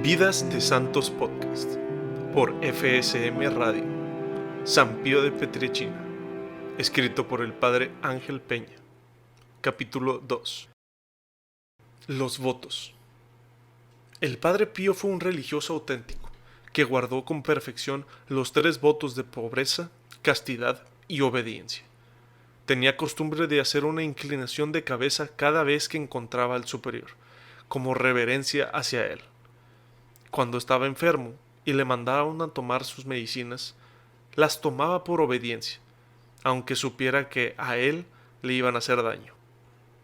Vidas de Santos Podcast por FSM Radio, San Pío de Pietrelcina, escrito por el Padre Ángel Peña. Capítulo 2. Los votos. El Padre Pío fue un religioso auténtico, que guardó con perfección los 3 votos de pobreza, castidad y obediencia. Tenía costumbre de hacer una inclinación de cabeza cada vez que encontraba al superior, como reverencia hacia él. Cuando estaba enfermo y le mandaban a tomar sus medicinas, las tomaba por obediencia, aunque supiera que a él le iban a hacer daño.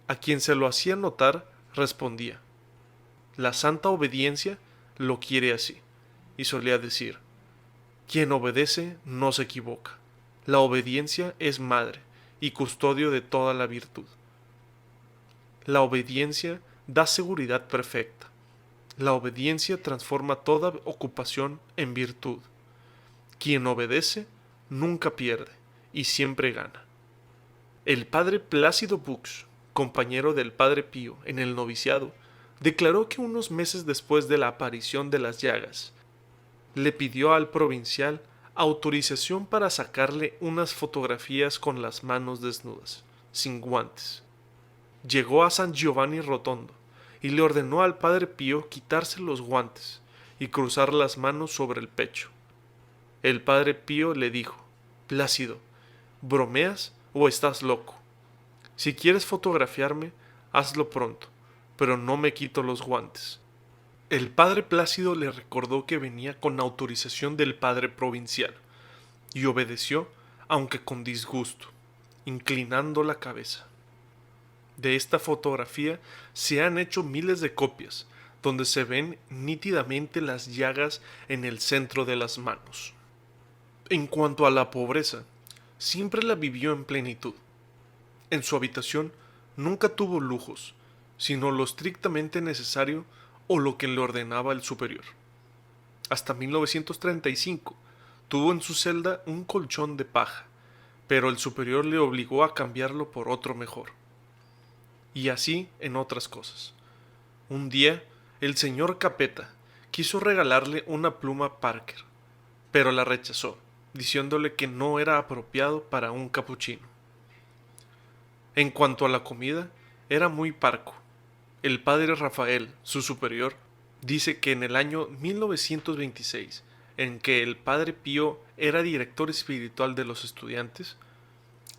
A quien se lo hacía notar, respondía: la santa obediencia lo quiere así, y solía decir: quien obedece no se equivoca. La obediencia es madre y custodio de toda la virtud. La obediencia da seguridad perfecta. La obediencia transforma toda ocupación en virtud. Quien obedece nunca pierde y siempre gana. El padre Plácido Bux, compañero del padre Pío en el noviciado, declaró que unos meses después de la aparición de las llagas, le pidió al provincial autorización para sacarle unas fotografías con las manos desnudas, sin guantes. Llegó a San Giovanni Rotondo y le ordenó al padre Pío quitarse los guantes y cruzar las manos sobre el pecho. El padre Pío le dijo: Plácido, ¿bromeas o estás loco? Si quieres fotografiarme, hazlo pronto, pero no me quito los guantes. El padre Plácido le recordó que venía con autorización del padre provincial, y obedeció, aunque con disgusto, inclinando la cabeza. De esta fotografía se han hecho miles de copias, donde se ven nítidamente las llagas en el centro de las manos. En cuanto a la pobreza, siempre la vivió en plenitud. En su habitación nunca tuvo lujos, sino lo estrictamente necesario o lo que le ordenaba el superior. Hasta 1935 tuvo en su celda un colchón de paja, pero el superior le obligó a cambiarlo por otro mejor. Y así en otras cosas. Un día, el señor Capeta quiso regalarle una pluma Parker, pero la rechazó, diciéndole que no era apropiado para un capuchino. En cuanto a la comida, era muy parco. El padre Rafael, su superior, dice que en el año 1926, en que el padre Pío era director espiritual de los estudiantes,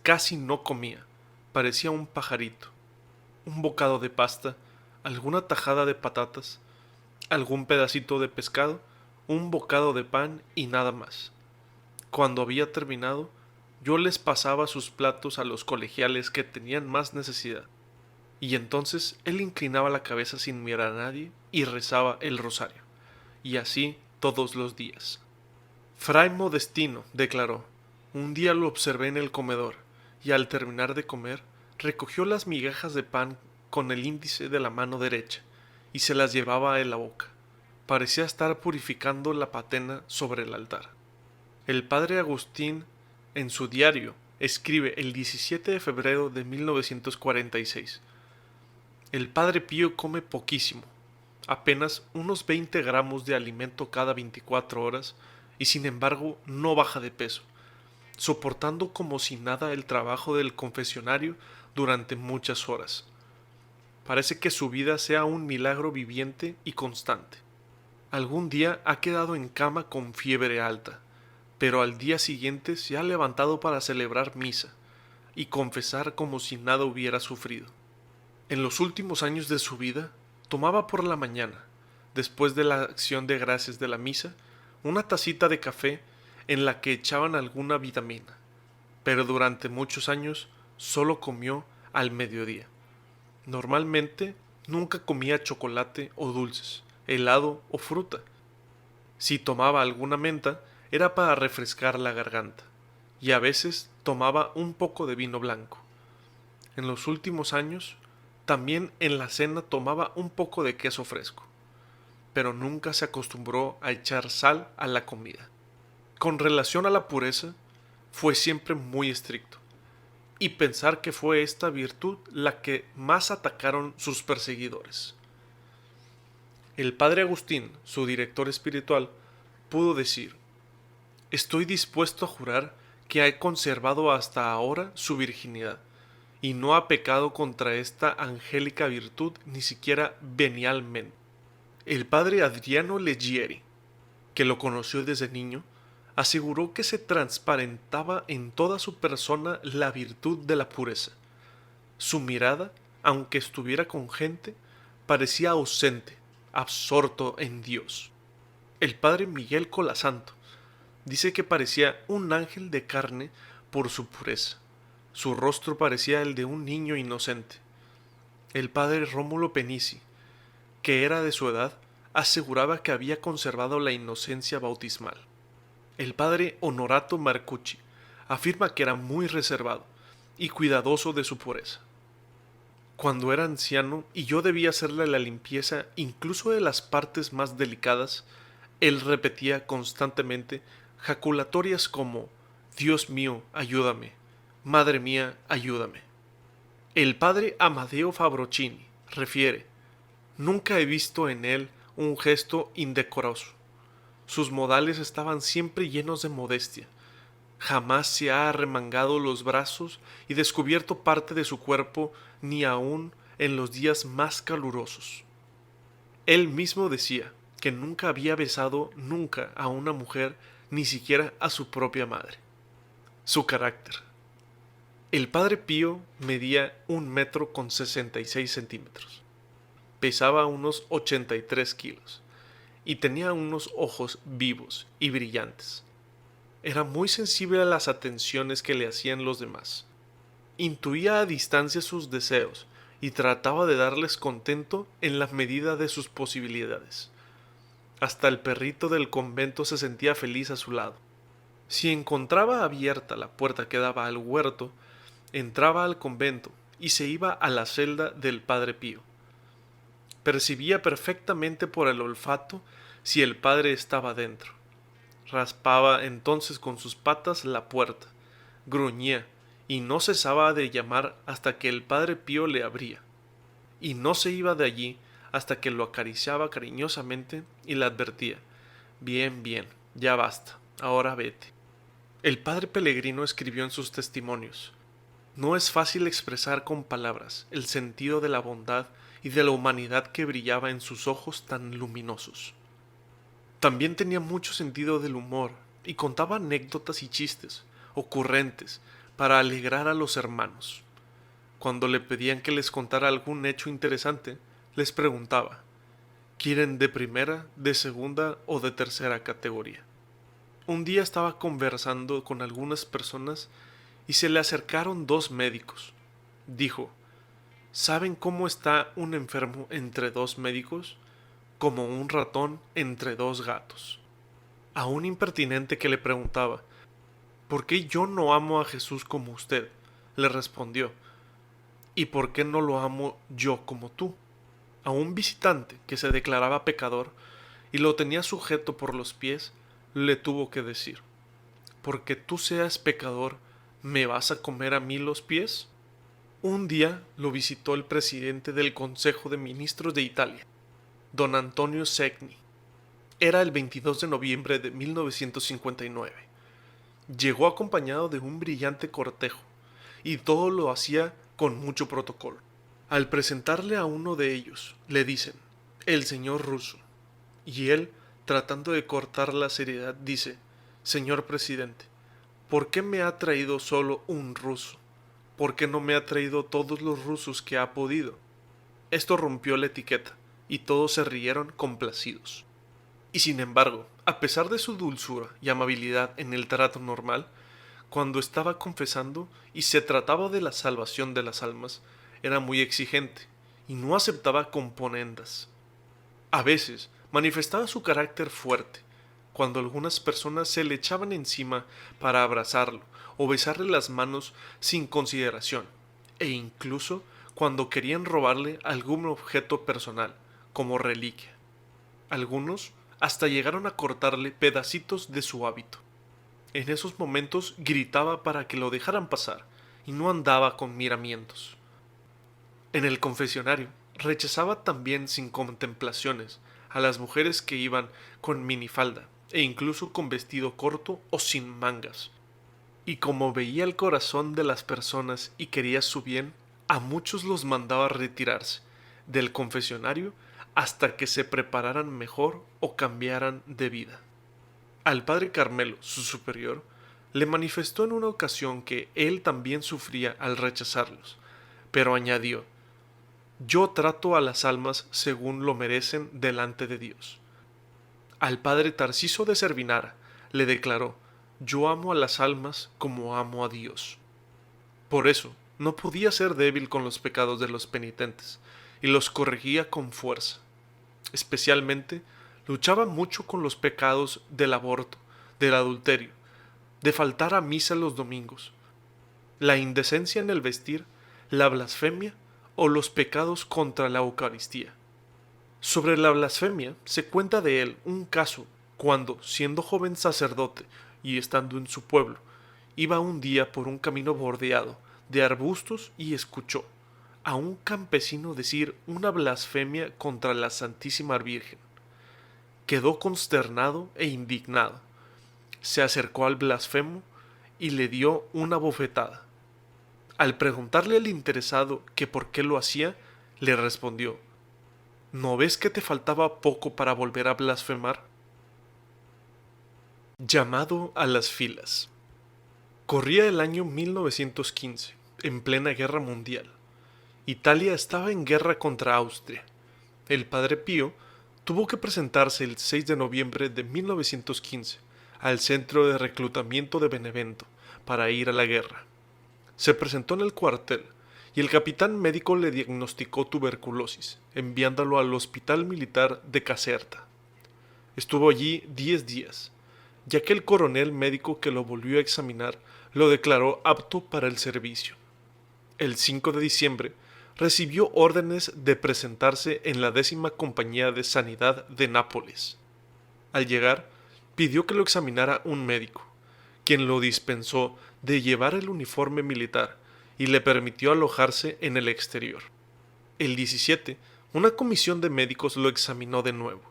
casi no comía, parecía un pajarito. Un bocado de pasta, alguna tajada de patatas, algún pedacito de pescado, un bocado de pan y nada más. Cuando había terminado, yo les pasaba sus platos a los colegiales que tenían más necesidad, y entonces él inclinaba la cabeza sin mirar a nadie y rezaba el rosario, y así todos los días. Fray Modestino declaró: un día lo observé en el comedor, y al terminar de comer, recogió las migajas de pan con el índice de la mano derecha y se las llevaba en la boca. Parecía estar purificando la patena sobre el altar. El padre Agustín, en su diario, escribe el 17 de febrero de 1946: el padre Pío come poquísimo, apenas unos 20 gramos de alimento cada 24 horas, y sin embargo no baja de peso, soportando como si nada el trabajo del confesionario durante muchas horas. Parece que su vida sea un milagro viviente y constante. Algún día ha quedado en cama con fiebre alta, pero al día siguiente se ha levantado para celebrar misa y confesar como si nada hubiera sufrido. En los últimos años de su vida, tomaba por la mañana, después de la acción de gracias de la misa, una tacita de café en la que echaban alguna vitamina, pero durante muchos años solo comió al mediodía. Normalmente nunca comía chocolate o dulces, helado o fruta. Si tomaba alguna menta, era para refrescar la garganta, y a veces tomaba un poco de vino blanco. En los últimos años, también en la cena tomaba un poco de queso fresco, pero nunca se acostumbró a echar sal a la comida. Con relación a la pureza, fue siempre muy estricto, y pensar que fue esta virtud la que más atacaron sus perseguidores. El padre Agustín, su director espiritual, pudo decir: estoy dispuesto a jurar que ha conservado hasta ahora su virginidad, y no ha pecado contra esta angélica virtud ni siquiera venialmente. El padre Adriano Leggieri, que lo conoció desde niño, aseguró que se transparentaba en toda su persona la virtud de la pureza. Su mirada, aunque estuviera con gente, parecía ausente, absorto en Dios. El padre Miguel Colasanto dice que parecía un ángel de carne por su pureza. Su rostro parecía el de un niño inocente. El padre Rómulo Penici, que era de su edad, aseguraba que había conservado la inocencia bautismal. El padre Honorato Marcucci afirma que era muy reservado y cuidadoso de su pureza. Cuando era anciano y yo debía hacerle la limpieza incluso de las partes más delicadas, él repetía constantemente jaculatorias como Dios mío, ayúdame, Madre mía, ayúdame. El padre Amadeo Fabbrocini refiere: nunca he visto en él un gesto indecoroso. Sus modales estaban siempre llenos de modestia. Jamás se ha arremangado los brazos y descubierto parte de su cuerpo, ni aun en los días más calurosos. Él mismo decía que nunca había besado nunca a una mujer, ni siquiera a su propia madre. Su carácter. El padre Pío medía 1 metro con 66 centímetros. Pesaba unos 83 kilos y tenía unos ojos vivos y brillantes. Era muy sensible a las atenciones que le hacían los demás. Intuía a distancia sus deseos y trataba de darles contento en la medida de sus posibilidades. Hasta el perrito del convento se sentía feliz a su lado. Si encontraba abierta la puerta que daba al huerto, entraba al convento y se iba a la celda del padre Pío. Percibía perfectamente por el olfato si el padre estaba dentro. Raspaba entonces con sus patas la puerta, gruñía y no cesaba de llamar hasta que el padre Pío le abría, y no se iba de allí hasta que lo acariciaba cariñosamente y le advertía: bien, bien, ya basta, ahora vete. El padre Pellegrino escribió en sus testimonios: no es fácil expresar con palabras el sentido de la bondad y de la humanidad que brillaba en sus ojos tan luminosos. También tenía mucho sentido del humor y contaba anécdotas y chistes ocurrentes para alegrar a los hermanos. Cuando le pedían que les contara algún hecho interesante, les preguntaba: ¿quieren de primera, de segunda o de tercera categoría? Un día estaba conversando con algunas personas y se le acercaron 2 médicos. Dijo: ¿saben cómo está un enfermo entre 2 médicos? Como un ratón entre 2 gatos. A un impertinente que le preguntaba: ¿por qué yo no amo a Jesús como usted?, le respondió: ¿y por qué no lo amo yo como tú? A un visitante que se declaraba pecador y lo tenía sujeto por los pies, le tuvo que decir: ¿porque tú seas pecador, me vas a comer a mí los pies? Un día lo visitó el presidente del Consejo de Ministros de Italia, don Antonio Segni. Era el 22 de noviembre de 1959. Llegó acompañado de un brillante cortejo, y todo lo hacía con mucho protocolo. Al presentarle a uno de ellos, le dicen: el señor ruso. Y él, tratando de cortar la seriedad, dice: señor presidente, ¿por qué me ha traído solo un ruso? ¿Por qué no me ha traído todos los rusos que ha podido? Esto rompió la etiqueta, y todos se rieron complacidos. Y sin embargo, a pesar de su dulzura y amabilidad en el trato normal, cuando estaba confesando y se trataba de la salvación de las almas, era muy exigente y no aceptaba componendas. A veces manifestaba su carácter fuerte, cuando algunas personas se le echaban encima para abrazarlo o besarle las manos sin consideración, e incluso cuando querían robarle algún objeto personal, como reliquia. Algunos hasta llegaron a cortarle pedacitos de su hábito. En esos momentos gritaba para que lo dejaran pasar y no andaba con miramientos. En el confesionario rechazaba también sin contemplaciones a las mujeres que iban con minifalda e incluso con vestido corto o sin mangas. Y como veía el corazón de las personas y quería su bien, a muchos los mandaba retirarse del confesionario hasta que se prepararan mejor o cambiaran de vida. Al padre Carmelo, su superior, le manifestó en una ocasión que él también sufría al rechazarlos, pero añadió: yo trato a las almas según lo merecen delante de Dios. Al padre Tarciso de Servinara le declaró: yo amo a las almas como amo a Dios. Por eso, no podía ser débil con los pecados de los penitentes, y los corregía con fuerza. Especialmente, luchaba mucho con los pecados del aborto, del adulterio, de faltar a misa los domingos, la indecencia en el vestir, la blasfemia o los pecados contra la Eucaristía. Sobre la blasfemia se cuenta de él un caso cuando, siendo joven sacerdote y estando en su pueblo, iba un día por un camino bordeado de arbustos y escuchó a un campesino decir una blasfemia contra la Santísima Virgen. Quedó consternado e indignado. Se acercó al blasfemo y le dio una bofetada. Al preguntarle al interesado que por qué lo hacía, le respondió: ¿no ves que te faltaba poco para volver a blasfemar? Llamado a las filas. Corría el año 1915, en plena guerra mundial. Italia estaba en guerra contra Austria. El padre Pío tuvo que presentarse el 6 de noviembre de 1915 al centro de reclutamiento de Benevento para ir a la guerra. Se presentó en el cuartel y el capitán médico le diagnosticó tuberculosis, enviándolo al hospital militar de Caserta. Estuvo allí 10 días, ya que el coronel médico que lo volvió a examinar lo declaró apto para el servicio. El 5 de diciembre recibió órdenes de presentarse en la 10ª Compañía de Sanidad de Nápoles. Al llegar, pidió que lo examinara un médico, quien lo dispensó de llevar el uniforme militar y le permitió alojarse en el exterior. El 17, una comisión de médicos lo examinó de nuevo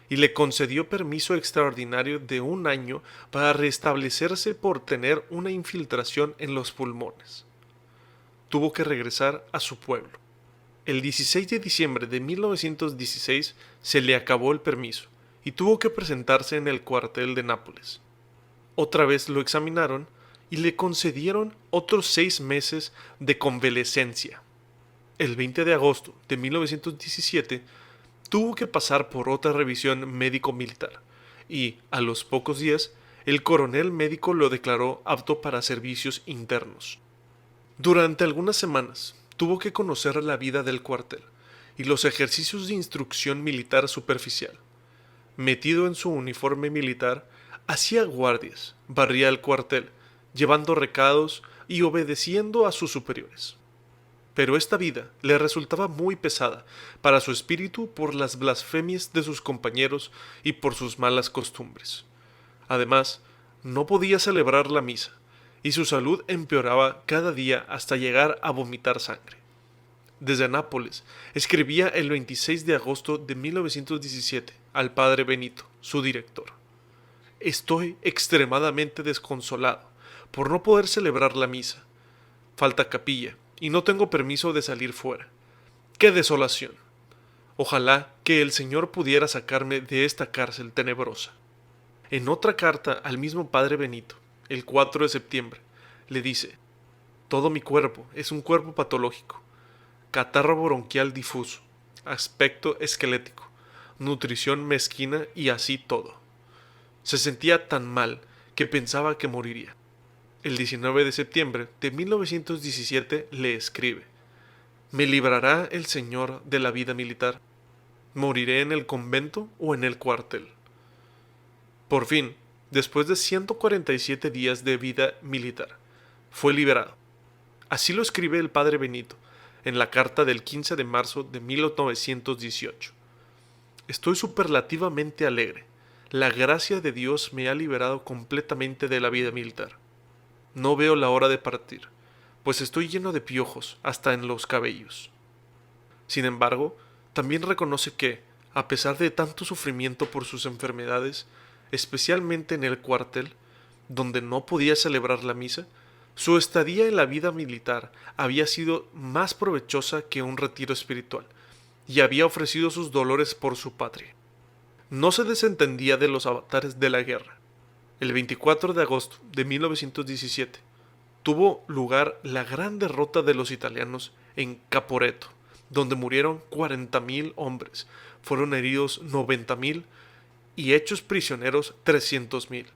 y le concedió permiso extraordinario de 1 año para restablecerse por tener una infiltración en los pulmones. Tuvo que regresar a su pueblo. El 16 de diciembre de 1916 se le acabó el permiso y tuvo que presentarse en el cuartel de Nápoles. Otra vez lo examinaron y le concedieron otros 6 meses de convalecencia. El 20 de agosto de 1917 tuvo que pasar por otra revisión médico-militar y, a los pocos días, el coronel médico lo declaró apto para servicios internos. Durante algunas semanas tuvo que conocer la vida del cuartel y los ejercicios de instrucción militar superficial. Metido en su uniforme militar, hacía guardias, barría el cuartel, llevando recados y obedeciendo a sus superiores. Pero esta vida le resultaba muy pesada para su espíritu por las blasfemias de sus compañeros y por sus malas costumbres. Además, no podía celebrar la misa, y su salud empeoraba cada día hasta llegar a vomitar sangre. Desde Nápoles, escribía el 26 de agosto de 1917 al padre Benito, su director: estoy extremadamente desconsolado por no poder celebrar la misa. Falta capilla y no tengo permiso de salir fuera. ¡Qué desolación! Ojalá que el Señor pudiera sacarme de esta cárcel tenebrosa. En otra carta al mismo padre Benito, el 4 de septiembre, le dice: todo mi cuerpo es un cuerpo patológico, catarro bronquial difuso, aspecto esquelético, nutrición mezquina y así todo. Se sentía tan mal que pensaba que moriría. El 19 de septiembre de 1917 le escribe: ¿me librará el Señor de la vida militar? ¿Moriré en el convento o en el cuartel? Por fin, después de 147 días de vida militar, fue liberado. Así lo escribe el padre Benito en la carta del 15 de marzo de 1918. Estoy superlativamente alegre. La gracia de Dios me ha liberado completamente de la vida militar. No veo la hora de partir, pues estoy lleno de piojos hasta en los cabellos. Sin embargo, también reconoce que, A pesar de tanto sufrimiento por sus enfermedades, especialmente en el cuartel, donde no podía celebrar la misa, su estadía en la vida militar había sido más provechosa que un retiro espiritual, y había ofrecido sus dolores por su patria. No se desentendía de los avatares de la guerra. El 24 de agosto de 1917 tuvo lugar la gran derrota de los italianos en Caporetto, donde murieron 40.000 hombres, fueron heridos 90.000 y hechos prisioneros 300.000.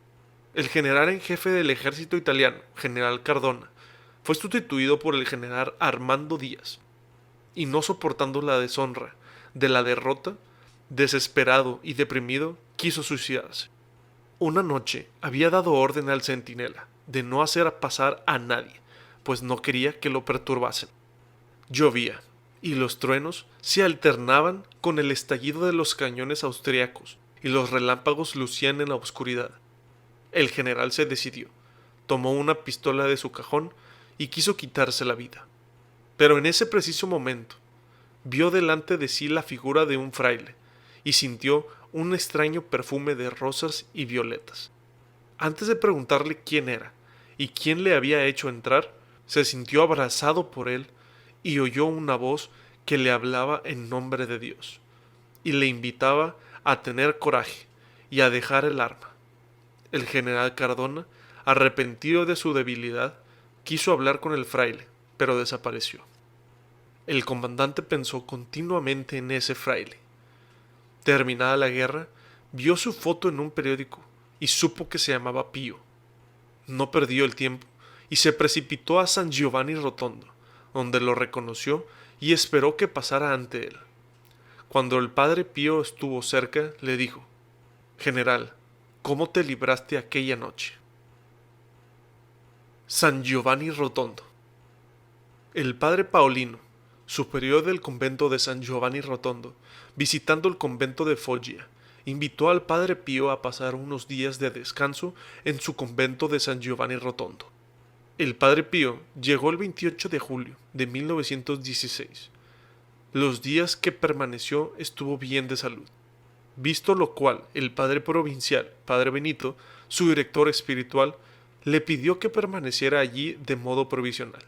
El general en jefe del ejército italiano, general Cardona, fue sustituido por el general Armando Díaz, y no soportando la deshonra de la derrota, desesperado y deprimido, quiso suicidarse. Una noche había dado orden al centinela de no hacer pasar a nadie, pues no quería que lo perturbasen. Llovía, y los truenos se alternaban con el estallido de los cañones austriacos, y los relámpagos lucían en la oscuridad. El general se decidió, tomó una pistola de su cajón y quiso quitarse la vida. Pero en ese preciso momento, vio delante de sí la figura de un fraile, y sintió un extraño perfume de rosas y violetas. Antes de preguntarle quién era y quién le había hecho entrar, se sintió abrazado por él y oyó una voz que le hablaba en nombre de Dios, y le invitaba a tener coraje y a dejar el arma. El general Cardona, arrepentido de su debilidad, quiso hablar con el fraile, pero desapareció. El comandante pensó continuamente en ese fraile. Terminada la guerra, vio su foto en un periódico y supo que se llamaba Pío. No perdió el tiempo y se precipitó a San Giovanni Rotondo, donde lo reconoció y esperó que pasara ante él. Cuando el padre Pío estuvo cerca, le dijo: «General, ¿cómo te libraste aquella noche?». San Giovanni Rotondo. El padre Paolino, superior del convento de San Giovanni Rotondo, visitando el convento de Foggia, invitó al padre Pío a pasar unos días de descanso en su convento de San Giovanni Rotondo. El padre Pío llegó el 28 de julio de 1916. Los días que permaneció estuvo bien de salud, visto lo cual el padre provincial, padre Benito, su director espiritual, le pidió que permaneciera allí de modo provisional.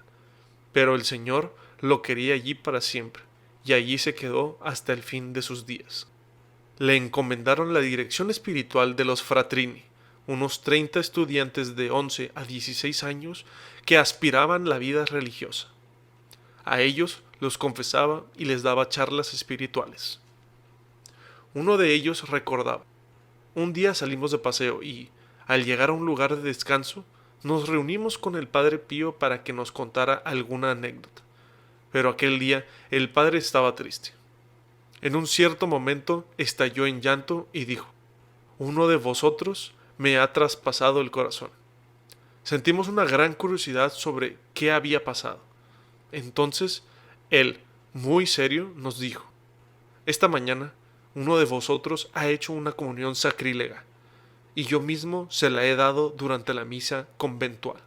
Pero el Señor lo quería allí para siempre, y allí se quedó hasta el fin de sus días. Le encomendaron la dirección espiritual de los fratrini, unos 30 estudiantes de 11 a 16 años que aspiraban la vida religiosa. A ellos los confesaba y les daba charlas espirituales. Uno de ellos recordaba: «Un día salimos de paseo y, al llegar a un lugar de descanso, nos reunimos con el padre Pío para que nos contara alguna anécdota. Pero aquel día el padre estaba triste. En un cierto momento estalló en llanto y dijo: «Uno de vosotros me ha traspasado el corazón». Sentimos una gran curiosidad sobre qué había pasado. Entonces él, muy serio, nos dijo: «Esta mañana uno de vosotros ha hecho una comunión sacrílega, y yo mismo se la he dado durante la misa conventual».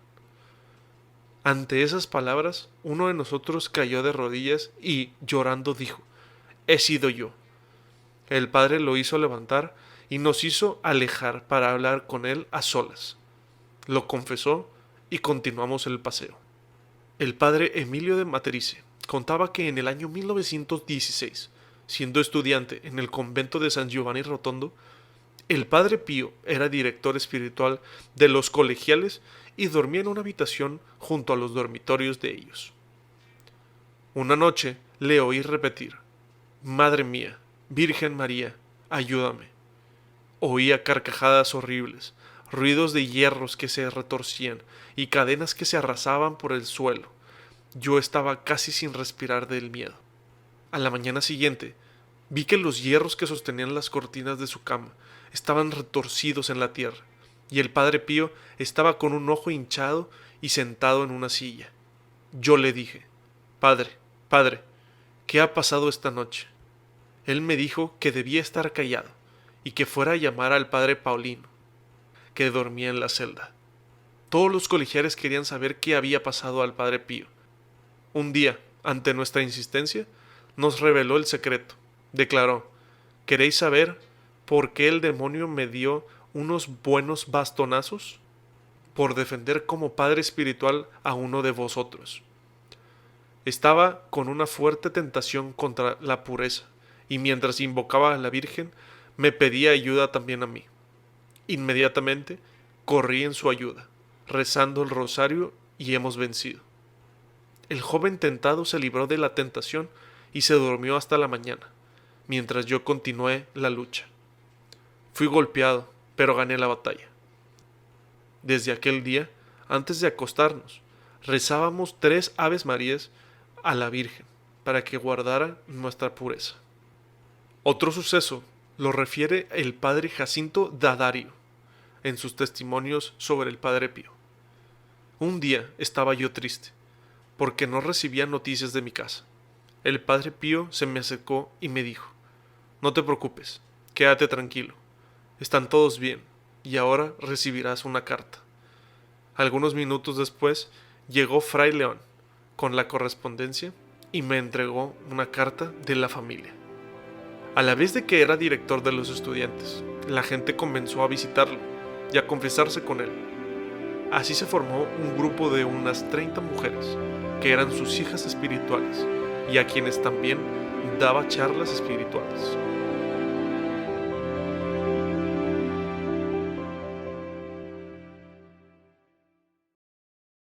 Ante esas palabras, uno de nosotros cayó de rodillas y, llorando, dijo: «He sido yo». El padre lo hizo levantar y nos hizo alejar para hablar con él a solas. Lo confesó y continuamos el paseo. El padre Emilio de Materice contaba que en el año 1916, siendo estudiante en el convento de San Giovanni Rotondo, el padre Pío era director espiritual de los colegiales y dormía en una habitación junto a los dormitorios de ellos. Una noche le oí repetir: «Madre mía, Virgen María, ayúdame». Oía carcajadas horribles, ruidos de hierros que se retorcían y cadenas que se arrasaban por el suelo. Yo estaba casi sin respirar del miedo. A la mañana siguiente, vi que los hierros que sostenían las cortinas de su cama estaban retorcidos en la tierra, y el padre Pío estaba con un ojo hinchado y sentado en una silla. Yo le dije: «Padre, padre, ¿qué ha pasado esta noche?». Él me dijo que debía estar callado y que fuera a llamar al padre Paolino, que dormía en la celda. Todos los colegiales querían saber qué había pasado al padre Pío. Un día, ante nuestra insistencia, nos reveló el secreto. Declaró ¿Queréis saber por qué el demonio me dio unos buenos bastonazos? Por defender como padre espiritual a uno de vosotros. Estaba con una fuerte tentación contra la pureza, y mientras invocaba a la Virgen, me pedía ayuda también a mí. Inmediatamente corrí en su ayuda, rezando el rosario, y hemos vencido. El joven tentado se libró de la tentación y se durmió hasta la mañana, mientras yo continué la lucha. Fui golpeado, pero gané la batalla. Desde aquel día, antes de acostarnos, rezábamos 3 Aves Marías a la Virgen para que guardara nuestra pureza. Otro suceso lo refiere el padre Jacinto D'Addario en sus testimonios sobre el padre Pío. Un día estaba yo triste, porque no recibía noticias de mi casa. El padre Pío se me acercó y me dijo: no te preocupes, quédate tranquilo, están todos bien, y ahora recibirás una carta. Algunos minutos después llegó Fray León con la correspondencia y me entregó una carta de la familia. A la vez de que era director de los estudiantes, la gente comenzó a visitarlo y a confesarse con él. Así se formó un grupo de unas 30 mujeres, que eran sus hijas espirituales, y a quienes también daba charlas espirituales.